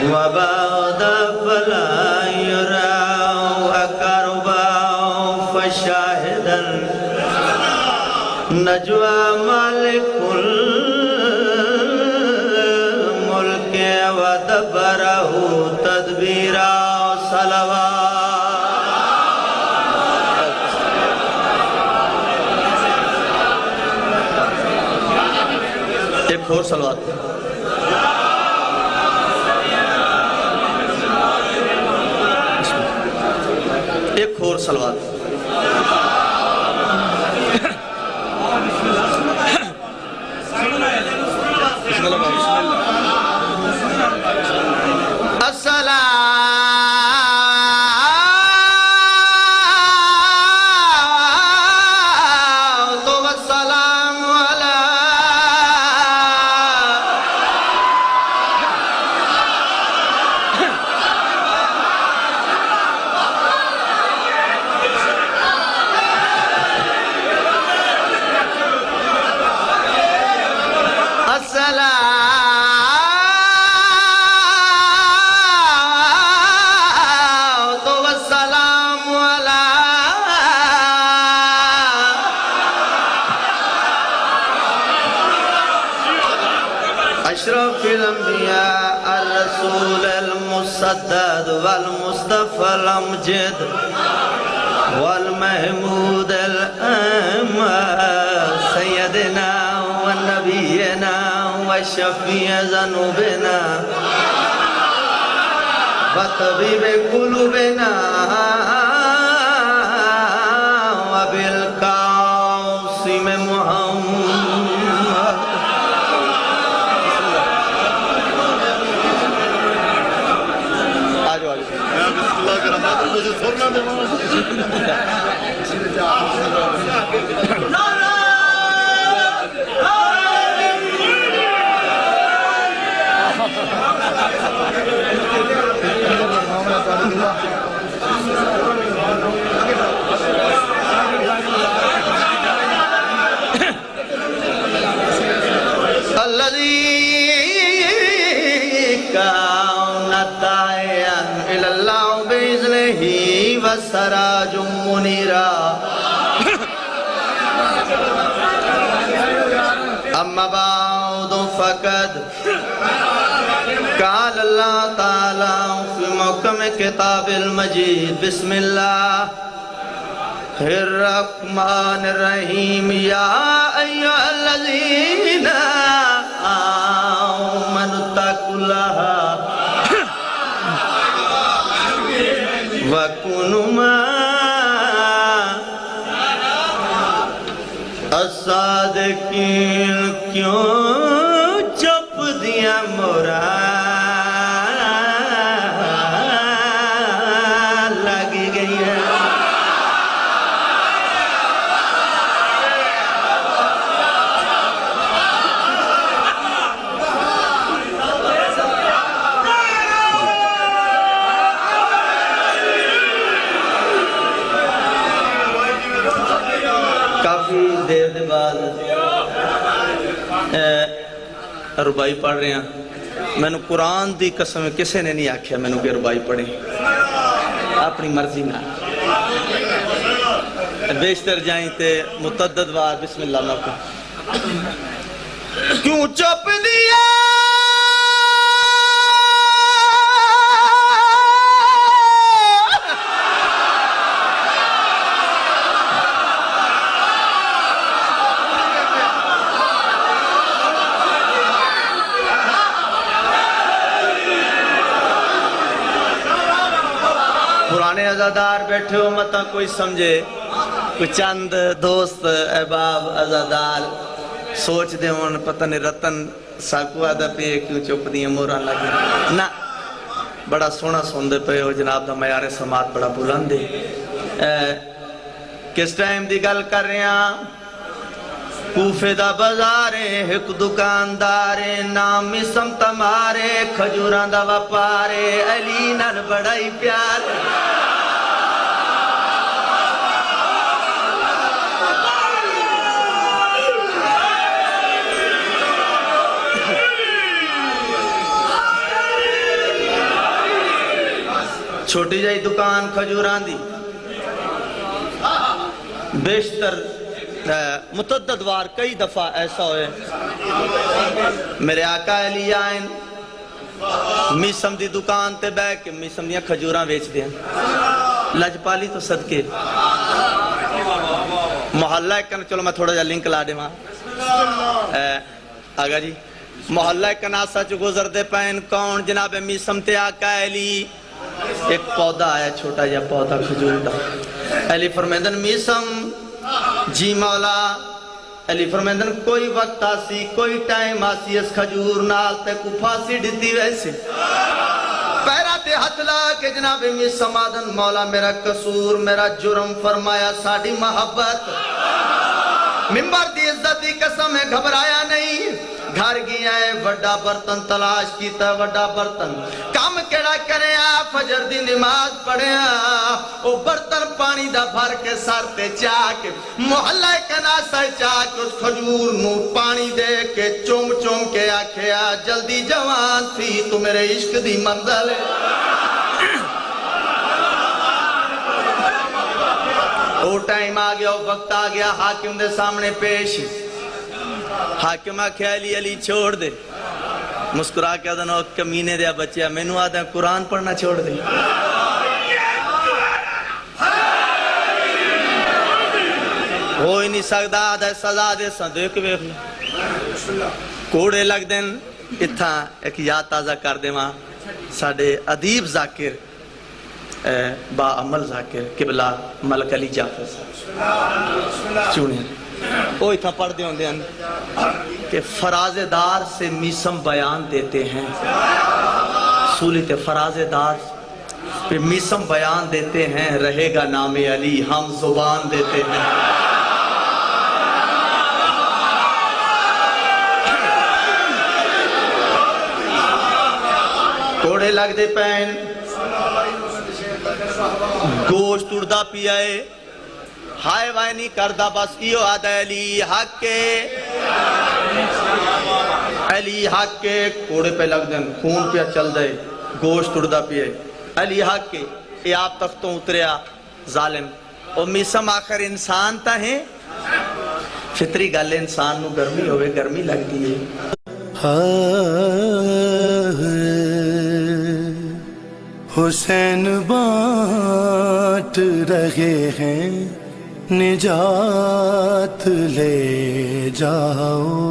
وبعد فلا يرى أقربا فشاهدا نجوى مالك الملك ودبره تدبيرا صلوات ایک اور صلوات ایک اور صلوات اشرف الانبیاء الرسول المسدد والمصطفى الامجد والمحمود الامل سيدنا ونبينا وشفيع ذنوبنا وطبيب قلوبنا وبالقاسم محمد الذي كان داعيا إلى الله بإذنه وسراج منيرا أما بعد فقد قال الله تعالى في محكم كتاب المجيد بسم الله الرحمن الرحيم يا أيها الذين آمنوا اتقوا الله وكونوا مع الصادقين کیوں چپ دیا مورا لگ گئی ہے کافی دیر دے بعد ربائی پڑھ رہے ہیں میں نے قرآن دی قسم کسے نے نہیں آکھیا میں نے کہ ربائی پڑھیں اپنی مرضی نہ بیشتر جائیں تے متعدد بعد بسم اللہ موقع کیوں چپ دیا پرانے عزادار بیٹھے ہو متا کوئی سمجھے کوئی چند دوست احباب عزادار سوچ دے ہون پتہ نہیں رتن ساکو آدھا پہ کیوں چپ دیئے موران لگے نا بڑا سونا سوندے پہ ہو جناب دا معیار سماعت بڑا بلند ہے کس ٹائم دی گل کر رہے ہیں؟ کوفے دا بازارے ایک دکاندارے نام اسم تمہارے کھجوراں دا وپارے علی نال بڑا ہی پیار چھوٹی جائی دکان کھجوران دی بیشتر متعدد وار کئی دفعہ ایسا ہوئے میرے آقا علی آئین میسم دی دکان تے بے کے میسم دیاں کھجوراں ویچ دیں لجپالی تو صدقے محلہ ایک چلو میں تھوڑا جا لنک لا دے ماں آگا جی محلہ ایک ناسا جو گزر دے پین کون جناب میسم تے آقا علی ایک پودا آیا چھوٹا یا پودا کھجور دا علی فرمیندن میسم جی مولا علی فرمیندن کوئی وقت آسی کوئی ٹائم آسی اس کھجور نال تے کو پھانسی ڈتی ویسے پیرا تے ہتھ لا کے جناب میسم آدن مولا میرا قصور میرا جرم فرمایا ساڑی محبت ممبر دی عزت دی قسم ہے گھبرایا نہیں گھر گیا ہے وڈا برتن تلاش کیتا وڈا برتن کام کیڑا کرے فجر دی نماز پڑھے او برتن پانی دا بھر کے سر تے چاک محلہ کناسہ چاک اس کھجور نو پانی دے کے چوم چوم کے آکھیا جلدی جوان تھی تو میرے عشق دی منزل ہے او ٹائم آ گیا وقت آ گیا حاکم دے سامنے پیش حاکم آکھیا علی چھوڑ دے مسکرا کے آدھا کمینے دیا بچیا میں نو آدھا قرآن پڑھنا چھوڑ دے ہوئی نہیں سکتا آدھا سزا دے دیکھ بیخ لے کوڑے لگ دیں اتھا ایک یاد تازہ کر دے ماں ساڑھے ادیب ذاکر با عمل ذاکر قبلہ ملک علی جعفر صاحب چونیں وہ اتنا پڑھ دے ہوں دے کہ فراز دار سے میسم بیان دیتے ہیں سولیت فراز دار پہ میسم بیان دیتے ہیں رہے گا نام علی ہم زبان دیتے ہیں کوڑے لگ دے پین گوشت اڑدا پیائے ہائے وائے نہیں کردہ بس ایو آدھا علی حق کے کوڑے پہ لگ دیں خون پہ چل دے گوشت اڑدا پیے علی حق کے اے آپ تختوں اتریا ظالم اور میسم آخر انسان تا ہے فطری گالے انسان نو گرمی ہوئے گرمی لگ دیئے حسین بانٹ رہے ہیں نجات لے جاؤ